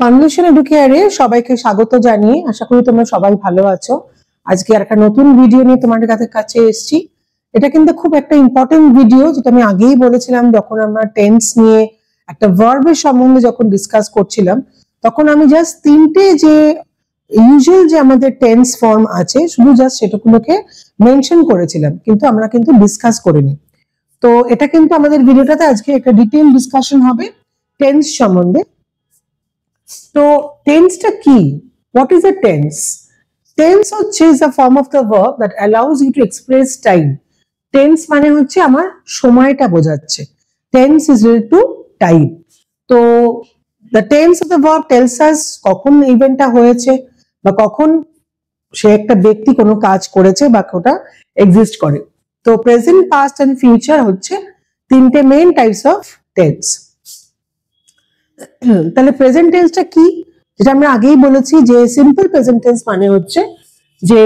Conversation এডুকেয়ারে সবাইকে স্বাগত জানিয়ে আশা করি তোমরা সবাই ভালো আছো। আজকে একটা নতুন ভিডিও নিয়ে তোমাদের কাছে এসেছি। এটা কিন্তু খুব একটা ইম্পর্টেন্ট ভিডিও, যেটা আমি আগেই বলেছিলাম যখন আমরা টেন্স নিয়ে একটা ভার্বের সম্বন্ধে যখন ডিসকাস করছিলাম, তখন আমি জাস্ট তিনটে যে ইউজুয়াল যে আমাদের টেন্স ফর্ম আছে শুধু জাস্ট সেটাগুলোকে মেনশন করেছিলাম, কিন্তু আমরা কিন্তু ডিসকাস করিনি। তো এটা কিন্তু আমাদের ভিডিওটাতে আজকে একটা ডিটেইল ডিসকাশন হবে টেন্স সম্বন্ধে। তো টেন্সটা কি? What is a tense? Tense হচ্ছে is a form of the verb that allows you to express time. Tense মানে হচ্ছে আমার সময়টা বোঝাচ্ছে। Tense is related to time. তো the tense of the verb tells us কখন ইভেন্টটা হয়েছে বা কখন সে একটা ব্যক্তি কোনো কাজ করেছে বা ওটা এক্সিস্ট করে। তো প্রেজেন্ট, পাস্ট এন্ড ফিউচার হচ্ছে তিনটে মেইন টাইপস অফ টেন্স। তাহলে প্রেজেন্ট টেন্সটা কি? যেটা আমরা আগেই বলেছি যে সিম্পল প্রেজেন্ট টেন্স মানে হচ্ছে যে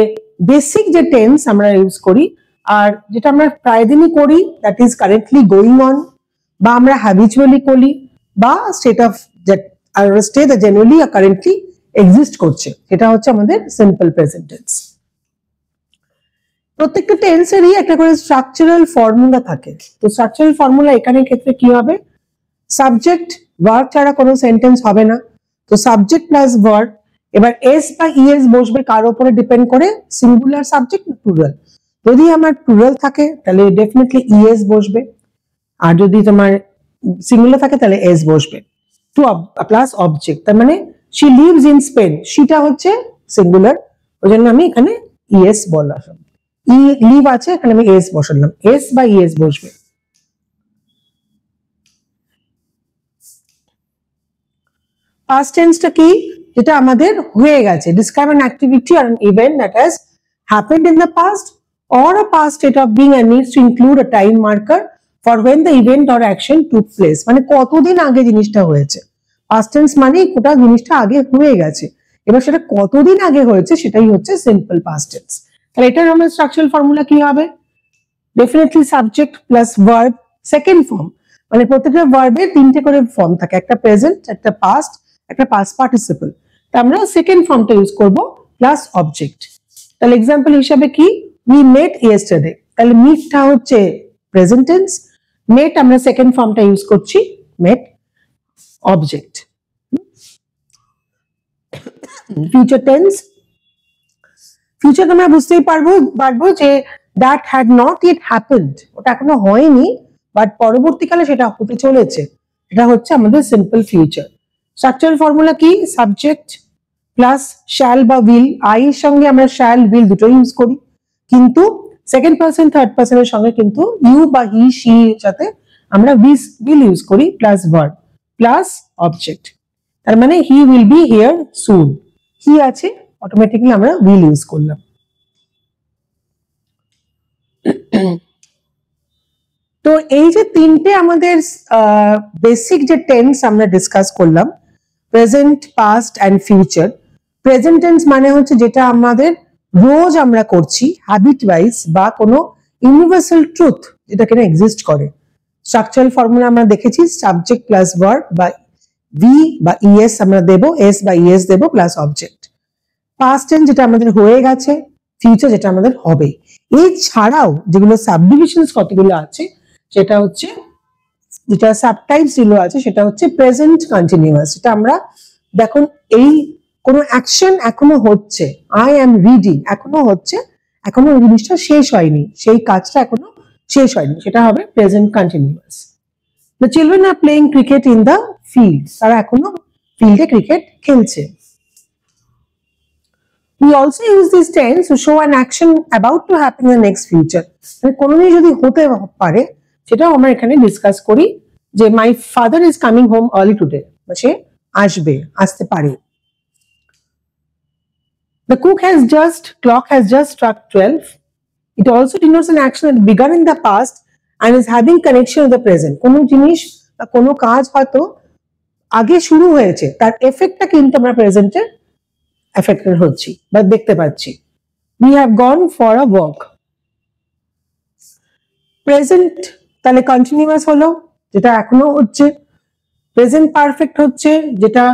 বেসিক যে টেন্স আমরা ইউজ করি আর যেটা আমরা প্রায় দিনই করি, that is currently going on, বা আমরা হ্যাবিচুয়ালি করি, বা state of state generally currently exist করছে, এটা হচ্ছে আমাদের সিম্পল প্রেজেন্ট টেন্স। প্রত্যেকটা টেন্সেরই একটা করে স্ট্রাকচারাল ফর্মুলা থাকে। তো স্ট্রাকচারাল ফর্মুলা এখানে ক্ষেত্রে কি হবে? সাবজেক্ট ভার্ব ছাড়া কোনো সেন্টেন্স হবে না। তো সাবজেক্ট প্লাস ভার্ব, এবার এস বা ইএস বসবে কার উপরে ডিপেন্ড করে? সিঙ্গুলার সাবজেক্ট না প্লুরাল। যদি আমার প্লুরাল থাকে তাহলে ডেফিনেটলি ইএস বসবে, আর যদি তোমার সিঙ্গুলার থাকে তাহলে এস বসবে। টু প্লাস অবজেক্ট, তার মানে শি লিভস ইন স্পেন, সেটা হচ্ছে সিঙ্গুলার, ওই জন্য আমি এখানে ইএস বললাম। ই লিভ আছে, এখানে আমি এস বসালাম, এস বা ইএস বসবে। পাস্ট টেন্সটা কি? যেটা আমাদের হয়ে গেছে, describe an activity or an event that has happened in the past or a past state of being and needs to include a time marker for when the event or action took place. মানে কতদিন আগে জিনিসটা হয়েছে। Past tense মানে কোটা জিনিসটা আগে হয়ে গেছে, এবার সেটা কতদিন আগে হয়েছে সেটাই হচ্ছে সিম্পল পাস্ট টেন্স। তাহলে এটার আমার স্ট্রাকচারাল ফর্মুলা কি হবে? Definitely subject plus verb second form, মানে প্রত্যেকটা ভার্বের তিনটে করে ফর্ম থাকে, একটা প্রেজেন্ট, একটা পাস্ট, একটা পাস্ট পার্টিসিপল। তা আমরা সেকেন্ড ফর্মটা ইউজ করব প্লাস অবজেক্ট। তাহলে এক্সাম্পল হিসাবে কি? উই মেট ইয়েস্টারডে, তাহলে মিটটা হচ্ছে প্রেজেন্ট টেন্স, মেট আমরা সেকেন্ড ফর্মটা ইউজ করছি, মেট অবজেক্ট। ফিউচার টেন্স, ফিউচার আমরা বুঝতেই পারবো যে that had not yet happened, ওটা এখনো হয়নি বাট পরবর্তীকালে সেটা হতে চলেছে, এটা হচ্ছে আমাদের সিম্পল ফিউচার। স্ট্রাকচারাল ফর্মুলা কি? সাবজেক্ট প্লাস শ্যাল বা উইল, আই এর সঙ্গে আমরা শ্যাল উইল দুটো ইউজ করি, কিন্তু সেকেন্ড পারসন থার্ড পারসনের সঙ্গে কিন্তু ইউ বা হি শি সাথে আমরা উইল ইউজ করি, প্লাস ভার্ব প্লাস অবজেক্ট। তার মানে হি উইল বি হিয়ার সুন, হি আছে অটোমেটিক্যালি আমরা উইল ইউজ করলাম। তো এই যে তিনটে আমাদের বেসিক যে টেন্স আমরা ডিসকাস করলাম, present, past and future. Present tense মানে হচ্ছে যেটা আমাদের রোজ আমরা করছি হ্যাবিট ওয়াইজ, বা কোনো ইউনিভার্সাল ট্রুথ যেটা কিনা এক্সিস্ট করে। স্ট্রাকচারাল ফর্মুলা আমরা দেখেছি, সাবজেক্ট প্লাস ভার্ব বা ভি বা ইএস আমরা দেবো, এস বা ইএস দেবো প্লাস অবজেক্ট। পাস্ট টেন্স যেটা আমাদের হয়ে গেছে, ফিউচার যেটা আমাদের হবে। এছাড়াও যেগুলো সাবডিভিশনস কতগুলো আছে, সেটা হচ্ছে যেটা সাবটাইপস যেগুলো আছে সেটা হচ্ছে প্রেজেন্ট কন্টিনিউয়াস, যেটা আমরা দেখুন এই কোনো অ্যাকশন এখনো হচ্ছে, আই এম রিডিং এখনো হচ্ছে, এখনো ওই জিনিসটা শেষ হয়নি, সেই কাজটা এখনো শেষ হয়নি, সেটা হবে present continuous. The children are playing cricket in the field, তারা এখনো ফিল্ডে ক্রিকেট খেলছে। We also use this tense to show an action about to happen in the next future. মানে কোনোদিন যদি হতে পারে সেটাও আমরা এখানে ডিসকাস করি, যে my father is coming home early today, সে আসতে পারে। The clock has just struck 12. It also denotes an action that began in the past and is having connection with the present. কোনো জিনিস বা কোনো কাজ হয়তো আগে শুরু হয়েছে, তার এফেক্টটা কিন্তু আমরা প্রেজেন্টে এফেক্টেড হচ্ছি বা দেখতে পাচ্ছি। We have gone for a walk. Present তাহলে কন্টিনিউয়াস হলো, যেটা এখনো হচ্ছে। প্রেজেন্ট পারফেক্ট হচ্ছে যেটা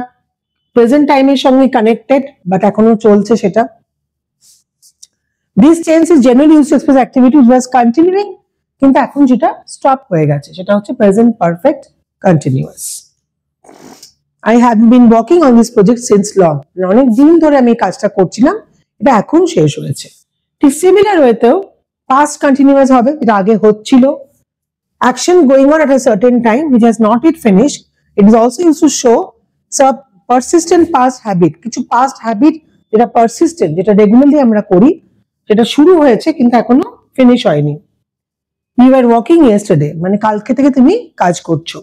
প্রেজেন্ট টাইমের সঙ্গে কানেক্টেড, বাট এখনো চলছে সেটা। This tense is generally used to express activity which was continuing, কিন্তু এখন যেটা স্টপ হয়ে গেছে সেটা হচ্ছে present perfect continuous. I have been working on this project since long, অনেক দিন ধরে আমি কাজটা করছিলাম, এটা এখন শেষ হয়েছে। ঠিক সিমিলার ওয়েতেও পাস্ট কন্টিনিউয়াস হবে, এটা আগে হচ্ছিল। Action going on at a certain time which has not yet finished. It is also used to show some persistent past habit, কিছু past habit যেটা persistent, যেটা রেগুলারলি আমরা করি, যেটা শুরু হয়েছে কিন্তু এখনো ফিনিশ হয়নি। You were working yesterday, মানে কালকে থেকে তুমি কাজ করছো।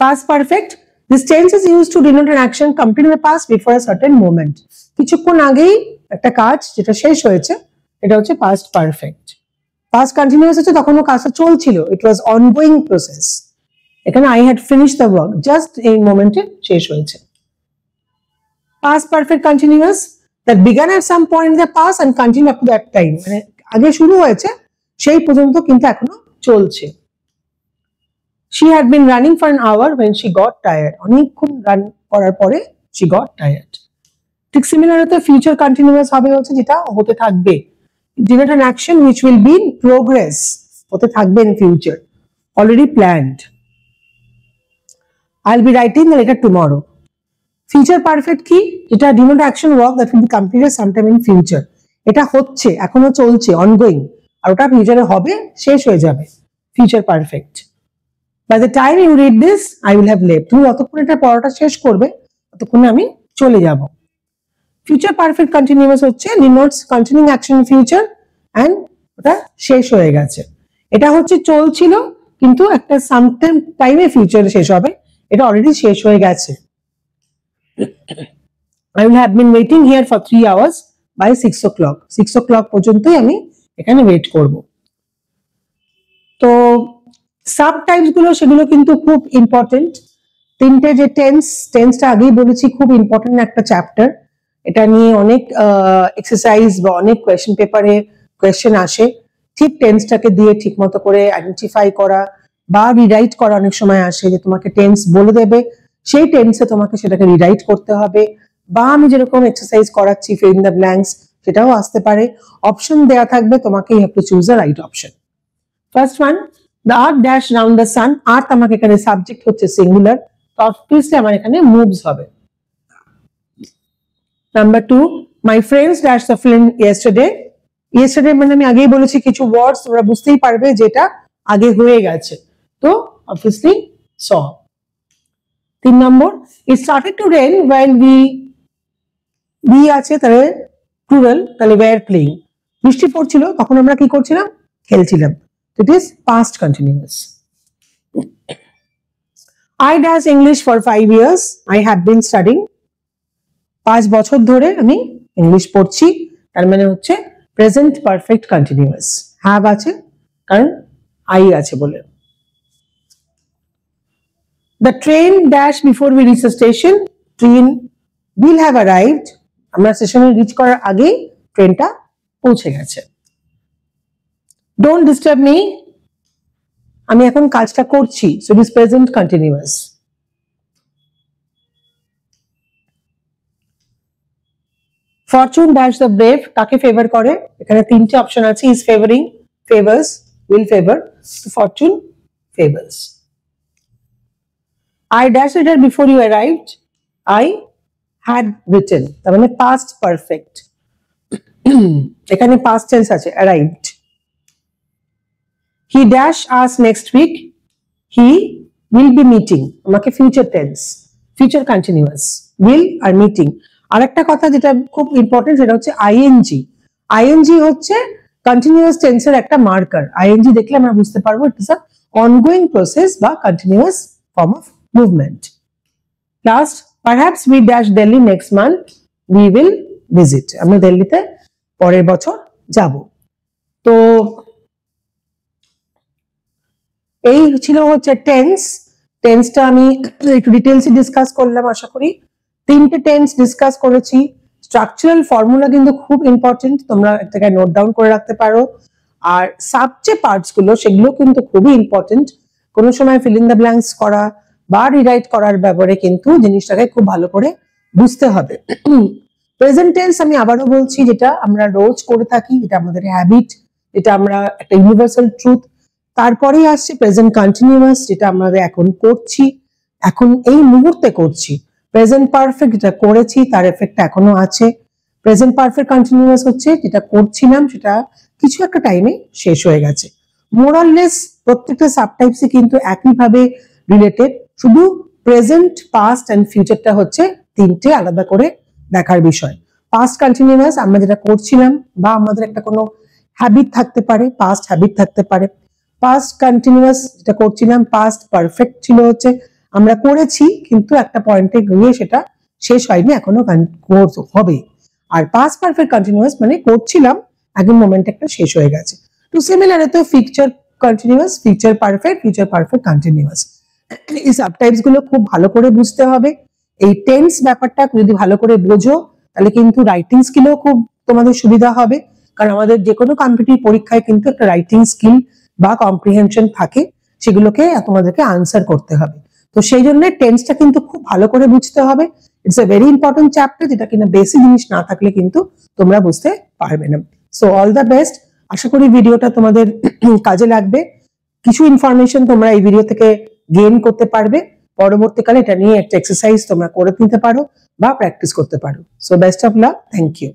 Past perfect, this tense is used to denote an action completed in the past before a certain moment. কিছুক্ষণ আগেই একটা কাজ যেটা শেষ হয়েছে, এটা হচ্ছে past perfect. Past continuous হচ্ছে তখনও কাজটা চলছিল, it was ongoing process. এখানে I had finished the work, just এই মোমেন্টে শেষ হয়েছে। Past perfect continuous that began at some point in the past and continued up to that time, মানে আগে শুরু হয়েছে সেই পর্যন্ত কিন্তু এখনো চলছে। She had been running for an hour when she got tired, অনেকক্ষণ রান করার পরে she got tired। ঠিক সিমিলার হতে ফিউচার কন্টিনিউয়াস হবে হচ্ছে যেটা হতে থাকবে, denote an action which will be in progress, হতে থাকবে in future, already planned। I'll be writing the letter tomorrow। Future perfect কি, যেটা denote action work that will be completed sometime in future, এটা হচ্ছে এখনো চলছে ongoing, আর ওটা ফিউচারে হবে, শেষ হয়ে যাবে, future perfect. By the time you read this, I will have left, তুমি যতক্ষণ এটা পড়াটা শেষ করবে ততক্ষণে আমি চলে যাব। ফিউচার পারফেক্ট কন্টিনিউয়াস হচ্ছে denotes continuing action in future and ওটা শেষ হয়ে গেছে। এটা হচ্ছে চলছিল কিন্তু একটা সামটাইম টাইমে ফিউচারে শেষ হবে, এটা অলরেডি শেষ হয়ে গেছে। I will have been waiting here for 3 hours by 6 o'clock, 6 o'clock পর্যন্তই আমি এখানে ওয়েট করব। তো সাব টাইপস গুলো সেগুলো কিন্তু খুব ইম্পর্টেন্ট। তিনটে যে টেন্সটা আগেই বলেছি খুব ইম্পর্টেন্ট একটা চ্যাপ্টার, এটা নিয়ে অনেক এক্সারসাইজ বা অনেক কোয়েশ্চেন পেপারে কোয়েশ্চেন আসে। ঠিক টেন্সটাকে দিয়ে ঠিক মতো করে আইডেন্টিফাই করা বা রিরাইট করা অনেক সময় আসে, যে তোমাকে টেন্স বলে দেবে, সেই টেন্সে তোমাকে সেটাকে রিরাইট করতে হবে, বা আমি যেরকম এক্সারসাইজ করাচ্ছি ফিল ইন দ্য ব্ল্যাঙ্কস সেটাও আসতে পারে। অপশন দেওয়া থাকবে, তোমাকে you have to choose the right option. First one, the earth dash round the sun, earth আমাকে এখানে সাবজেক্ট হচ্ছে সিঙ্গুলার, তো অবভিয়াসলি আমার এখানে মুভস হবে। Number 2, my friends dash the film yesterday, yesterday মানে আমি আগেই বলেছি কিছু ওয়ার্ডস তোমরা বুঝতেই পারবে যেটা আগে হয়ে গেছে, তো obviously saw। 3 number, it started to rain while we আছে তাহলে প্লুরাল, তাহলে were playing, বৃষ্টি পড়ছিল তখন আমরা কি করছিলাম, খেলছিলাম, it is past continuous। I dash English for 5 years, I have been studying, 5 বছর ধরে আমি ইংলিশ পড়ছি, তার মানে হচ্ছে প্রেজেন্ট পারফেক্ট কন্টিনিউয়াস। হ্যাভ আছে কারণ আই আছে বলে। The train dash before we reach the station, train will have arrived, আমরা স্টেশনে রিচ করার আগেই ট্রেনটা পৌঁছে গেছে। Don't disturb me, আমি এখন কাজটা করছি, so it is present continuous। Fortune dash the brave, কাকে ফেভার করে, এখানে তিনটে অপশন আছে, is favoring, favors, will favor, so fortune favors। I dashed it before you arrived, I had written, তার মানে past perfect, এখানে past tense আছে arrived। He dash us next week, he will be meeting, আমাকে future tense, future continuous, will R meeting। আরেকটা কথা যেটা খুব important সেটা হচ্ছে আইএনজি। আইএনজি হচ্ছে কন্টিনিউয়াস টেন্সের একটা মার্কার, আইএনজি দেখলে আমরা বুঝতে পারবো it is a ongoing process বা continuous form of movement. Last, perhaps we dash Delhi next month, we will visit, আমরা দিল্লিতে পরের বছর যাব। তো এই ছিল হচ্ছে টেন্স। টেন্সটা আমি একটু ডিটেলসে ডিসকাস করলাম, আশা করি। তিনটে টেন্স ডিসকাস করেছি। স্ট্রাকচারাল ফর্মুলা কিন্তু খুব ইম্পর্টেন্ট, তোমরা এটাকে নোট ডাউন করে রাখতে পারো। আর সাব যে পার্টস গুলো সেগুলো কিন্তু খুবই ইম্পর্টেন্ট। কোনো সময় ফিল ইন দ্য ব্ল্যাঙ্কস করা বা রিরাইট করার ব্যাপারে কিন্তু জিনিসটাকে খুব ভালো করে বুঝতে হবে। প্রেজেন্ট টেন্স আমি আবারও বলছি, যেটা আমরা রোজ করে থাকি, এটা আমাদের হ্যাবিট, এটা আমরা একটা ইউনিভার্সাল ট্রুথ। তারপরেই আসছে প্রেজেন্ট কন্টিনিউয়াস, যেটা আমরা এখন করছি, এখন এই মুহূর্তে করছি। প্রেজেন্ট পারফেক্ট, যেটা করেছি তার এফেক্ট এখনো আছে। প্রেজেন্ট পারফেক্ট কন্টিনিউয়াস হচ্ছে যেটা করছিলাম সেটা কিছু একটা টাইমে শেষ হয়ে গেছে। মোরাললেস প্রত্যেকটা সাবটাইপসই কিন্তু একইভাবে রিলেটেড, শুধু প্রেজেন্ট, পাস্ট এন্ড ফিউচারটা হচ্ছে তিনটে আলাদা করে দেখার বিষয়। পাস্ট কন্টিনিউয়াস আমরা যেটা করছিলাম, বা আমাদের একটা কোনো হ্যাবিট থাকতে পারে, পাস্ট হ্যাবিট থাকতে পারে। পাস্ট কন্টিনিউয়াস যেটা করছিলাম, পাস্ট পারফেক্ট ছিল হচ্ছে আমরা করেছি কিন্তু একটা পয়েন্টে গিয়ে সেটা শেষ হয়নি, এখনো হবে। আর পাস্ট পারফেক্ট কন্টিনিউয়াস মানে করছিলাম, একদম মোমেন্ট একটা শেষ হয়ে গেছে। তো সিমিলার তো future continuous, future perfect continuous. এই সাবটাইপস গুলো খুব ভালো করে বুঝতে হবে। এই টেন্স ব্যাপারটা যদি ভালো করে বোঝো তাহলে কিন্তু রাইটিং স্কিলও খুব তোমাদের সুবিধা হবে, কারণ আমাদের যে কোনো কম্পিটিটিভ পরীক্ষায় কিন্তু একটা রাইটিং স্কিল বা কম্প্রিহেনশন থাকে, সেগুলোকে তোমাদেরকে আনসার করতে হবে। তো সেই জন্য টেন্সটা কিন্তু খুব ভালো করে বুঝতে হবে। It's a very important chapter, যেটা কিনা বেসিক জিনিস না থাকলে কিন্তু তোমরা বুঝতে পারবে না। So all the best. আশা করি ভিডিওটা তোমাদের কাজে লাগবে, কিছু ইনফরমেশন তোমরা এই ভিডিও থেকে গেইন করতে পারবে। পরবর্তীকালে এটা নিয়ে একটা এক্সারসাইজ তোমরা করে নিতে পারো বা প্র্যাকটিস করতে পারো। So best of luck, thank you.